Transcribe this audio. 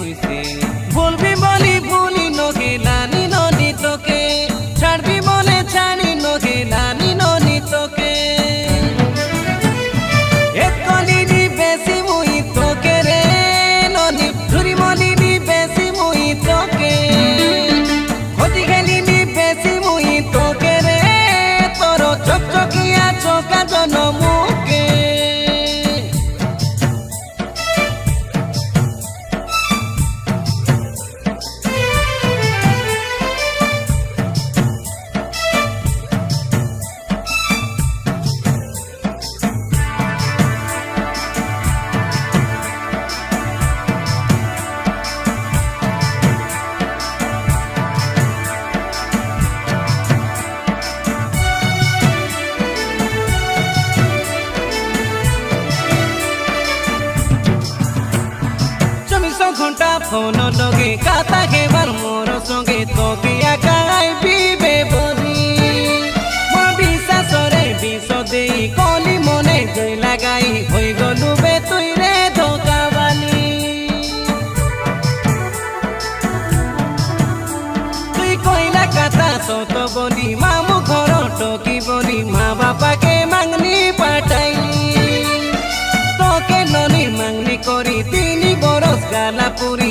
কইছে বলবি বলি ভুলি নগেলানি ননি তোকে ছাড়বি বলে ছাড়ি নগেলানি ননি তোকে এক কলিনি বেশি মুই তোকে রে ননি ধুরি মলিনি বেশি মুই তোকে ক্ষতি খেলিনি বেশি মুই তোকে রে তোর চকচকিয়া চকা জনমুকে ঘন্টা ফোন লগে কাতা খেবার মোর সঙ্গে তোকে একাই বিবে বলি মোর বিশ্বাসরে বিষ দেই কলি মনে জয় লাগাই হই গলু বে তুই রে ধোকাবালি তুই কইলা কথা সত বলি মামু ঘর টকি বলি মা বাপাকে মাংনি পাঠাইলি তোকে ননি মাংনি করি 3 বরস গালা পুরি